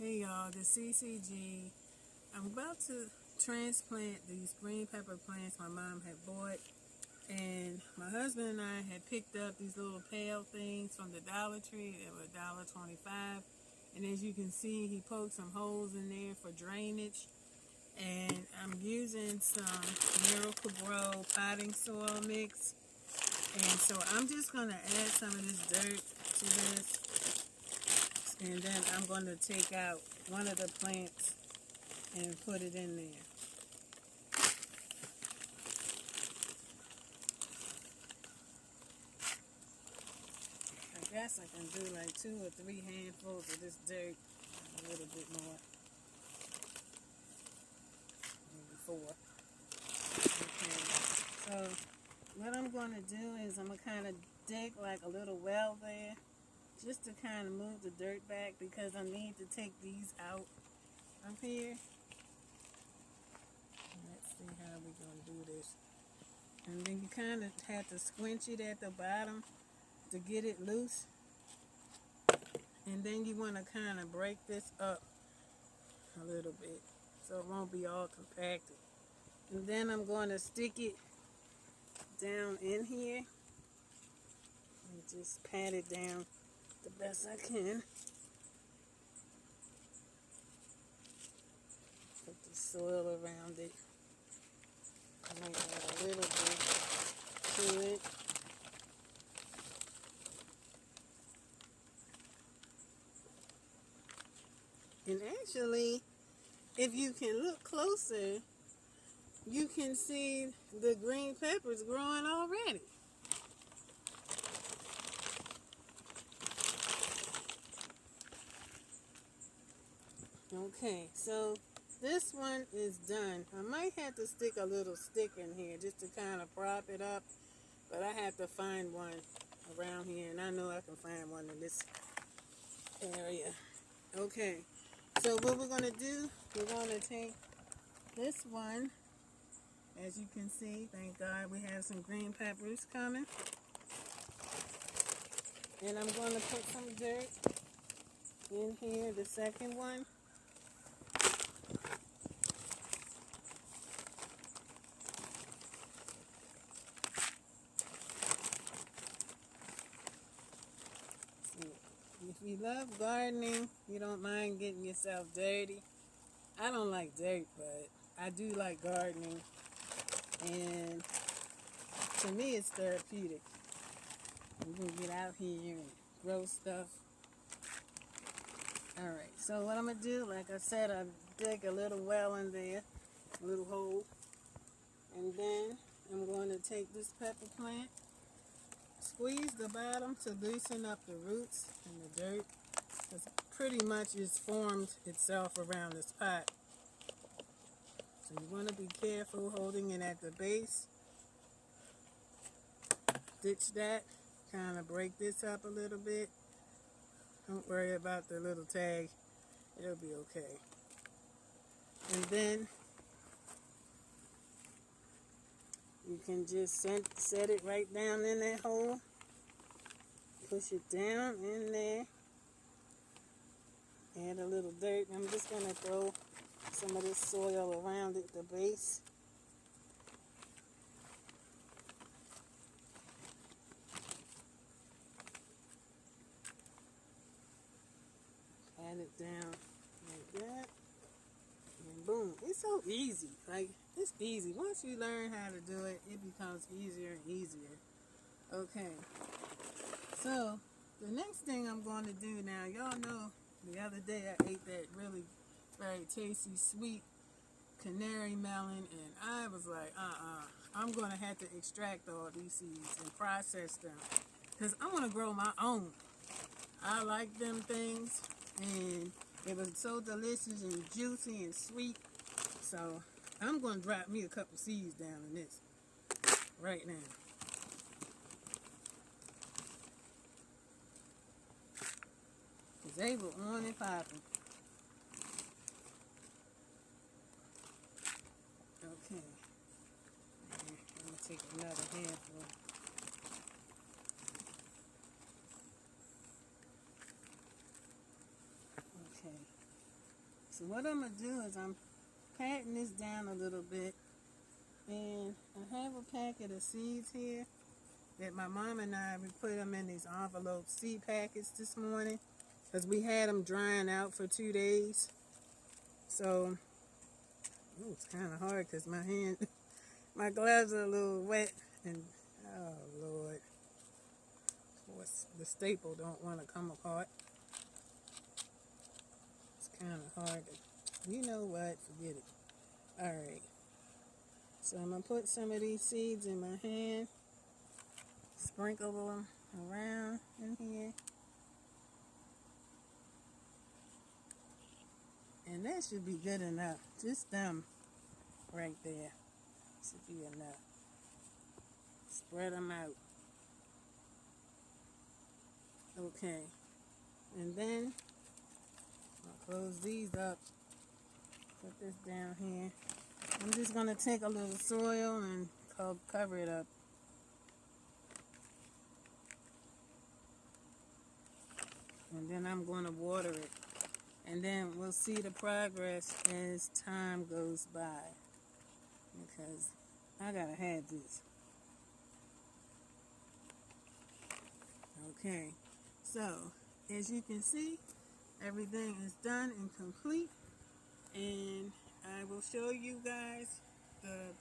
Hey y'all, the CCG. I'm about to transplant these green pepper plants my mom had bought, and my husband and I had picked up these little pail things from the Dollar Tree. They were $1.25, and as you can see, he poked some holes in there for drainage. And I'm using some Miracle Grow potting soil mix, and so I'm just going to add some of this dirt to this. And then I'm going to take out one of the plants and put it in there. I guess I can do like 2 or 3 handfuls of this dirt, a little bit more, maybe 4. Okay, so what I'm going to do is I'm going to kind of dig like a little well there, just to kind of move the dirt back because I need to take these out up here. Let's see how we're going to do this. And then you kind of have to squinch it at the bottom to get it loose. And then you want to kind of break this up a little bit so it won't be all compacted. And then I'm going to stick it down in here and just pat it down the best I can. Put the soil around it. I might add a little bit to it. And actually, if you can look closer, you can see the green peppers growing already. Okay, so this one is done. I might have to stick a little stick in here just to kind of prop it up, but I have to find one around here, and I know I can find one in this area. Okay, so what we're going to do, we're going to take this one. As you can see, thank God we have some green peppers coming. And I'm going to put some dirt in here, the second one. If you love gardening, you don't mind getting yourself dirty. I don't like dirt, but I do like gardening. And to me, it's therapeutic. You can get out here and grow stuff. Alright, so what I'm going to do, like I said, I dig a little well in there, a little hole. And then I'm going to take this pepper plant, squeeze the bottom to loosen up the roots and the dirt, because pretty much it's formed itself around this pot. So you want to be careful holding it at the base. Ditch that, kind of break this up a little bit. Don't worry about the little tag, it'll be okay. And then you can just set it right down in that hole. Push it down in there. Add a little dirt. I'm just going to throw some of this soil around it, the base. Add it down like that. And boom. It's so easy. Like, it's easy. Once you learn how to do it, it becomes easier and easier. Okay. So, the next thing I'm going to do now, y'all know the other day I ate that really very tasty, sweet canary melon, and I was like, I'm going to have to extract all these seeds and process them, because I want to grow my own. I like them things, and it was so delicious and juicy and sweet, so I'm going to drop me a couple seeds down in this right now. Because they were on and popping. Okay. I'm going to take another handful. Okay. So what I'm going to do is I'm patting this down a little bit. And I have a packet of seeds here that my mom and I, we put them in these envelope seed packets this morning because we had them drying out for 2 days. So, ooh, it's kind of hard because my hand, my gloves are a little wet and, oh Lord, the staple don't want to come apart. It's kind of hard to, you know what, forget it. Alright, so I'm going to put some of these seeds in my hand, sprinkle them around in here. And that should be good enough. Just them right there should be enough. Spread them out. Okay. And then I'll close these up. Put this down here. I'm just going to take a little soil and cover it up. And then I'm going to water it. And then we'll see the progress as time goes by. Because I gotta have this. Okay. So, as you can see, everything is done and complete. And I will show you guys the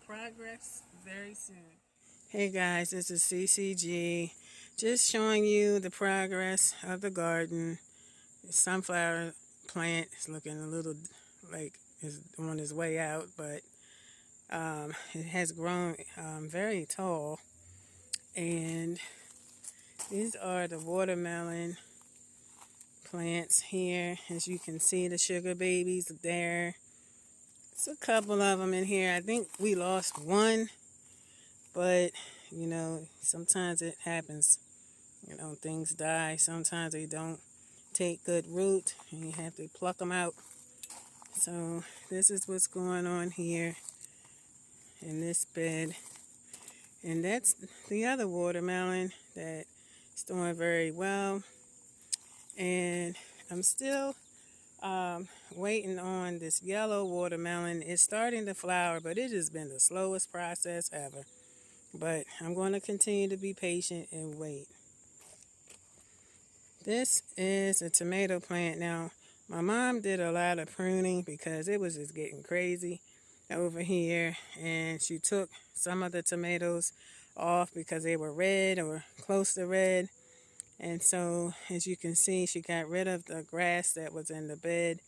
progress very soon. Hey guys, this is CCG. Just showing you the progress of the garden. The sunflower plant is looking a little like it's on its way out, but it has grown very tall. And these are the watermelon plants here. As you can see, the sugar babies there. It's a couple of them in here. I think we lost one, but you know, sometimes it happens. You know, things die. Sometimes they don't take good root and you have to pluck them out. So this is what's going on here in this bed. And that's the other watermelon that's doing very well. And I'm still waiting on this yellow watermelon. It's starting to flower, but it has been the slowest process ever. But I'm going to continue to be patient and wait. This is a tomato plant. Now, my mom did a lot of pruning because it was just getting crazy over here. And she took some of the tomatoes off because they were red or close to red. And so, as you can see, she got rid of the grass that was in the bed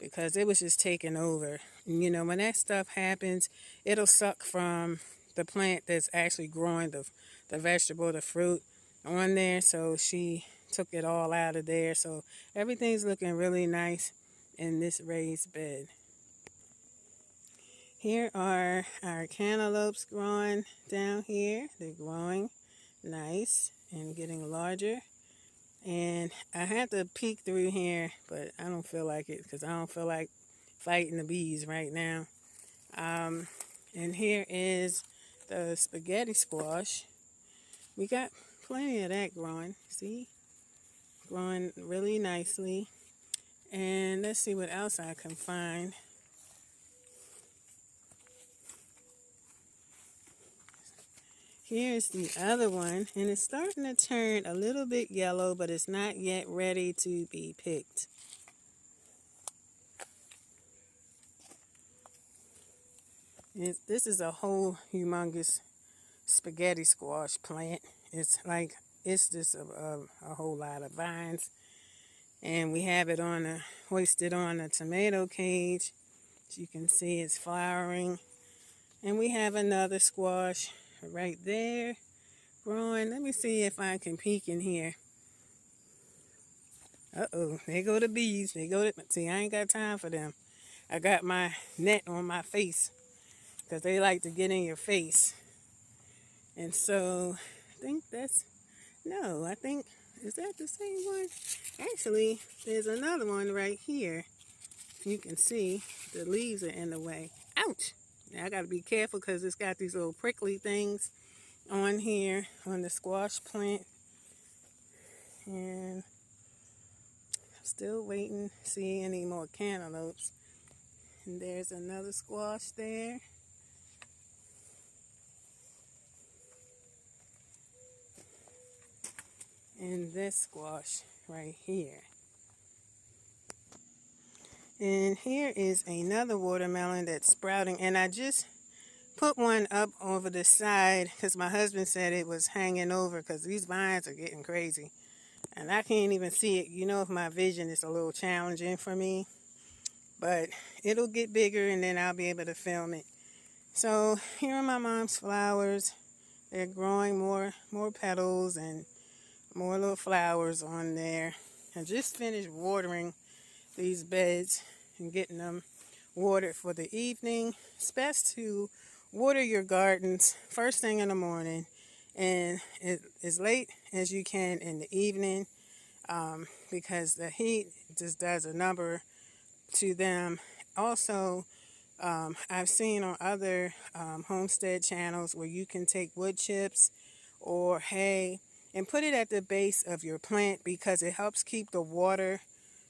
because it was just taking over. And, you know, when that stuff happens, it'll suck from the plant that's actually growing the vegetable, the fruit on there. So she took it all out of there. So everything's looking really nice in this raised bed. Here are our cantaloupes growing down here. They're growing nice and getting larger. And I had to peek through here, but I don't feel like it because I don't feel like fighting the bees right now. And here is the spaghetti squash. We got plenty of that growing. See? Growing really nicely. And let's see what else I can find. Here's the other one, and it's starting to turn a little bit yellow, but it's not yet ready to be picked. This is a whole humongous spaghetti squash plant. It's just a whole lot of vines. And we have it hoisted on a tomato cage. As you can see, it's flowering. And we have another squash right there growing. Let me see if I can peek in here. Uh-oh, there go the bees. See, I ain't got time for them. I got my net on my face because they like to get in your face. And so, I think is that the same one? Actually, there's another one right here. You can see the leaves are in the way. Ouch! Now I got to be careful because it's got these little prickly things on here on the squash plant. And Still waiting to see any more cantaloupes. And there's another squash there. And this squash right here. And here is another watermelon that's sprouting. And I just put one up over the side because my husband said it was hanging over because these vines are getting crazy. And I can't even see it. You know, if my vision is a little challenging for me. But it'll get bigger and then I'll be able to film it. So here are my mom's flowers. They're growing more petals and more little flowers on there. I just finished watering these beds and getting them watered for the evening. It's best to water your gardens first thing in the morning and as late as you can in the evening because the heat just does a number to them. Also, I've seen on other homestead channels where you can take wood chips or hay and put it at the base of your plant because it helps keep the water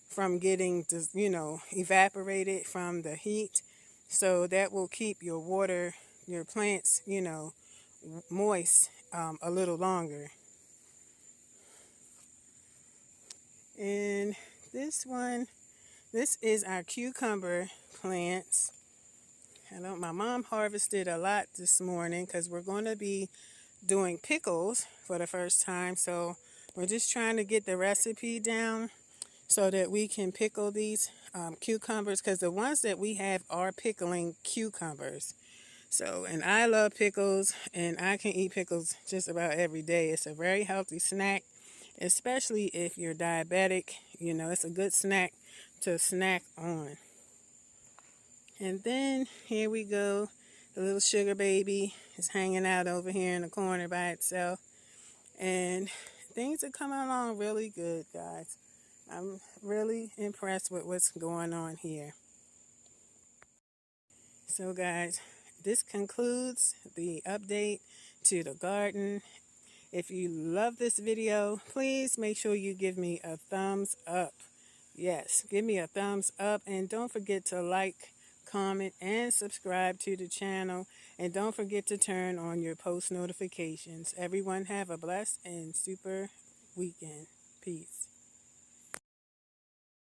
from getting, evaporated from the heat. So that will keep your plants, moist a little longer. And this is our cucumber plants. My mom harvested a lot this morning because we're going to be doing pickles for the first time. So we're just trying to get the recipe down so that we can pickle these cucumbers because the ones that we have are pickling cucumbers. So, and I love pickles and I can eat pickles just about every day. It's a very healthy snack, especially if you're diabetic. It's a good snack to snack on. And then here we go. The little sugar baby is hanging out over here in the corner by itself. And things are coming along really good, guys. I'm really impressed with what's going on here. So, guys, this concludes the update to the garden. If you love this video, please make sure you give me a thumbs up. Yes, give me a thumbs up. And don't forget to like, comment, and subscribe to the channel. And don't forget to turn on your post notifications. Everyone have a blessed and super weekend. Peace.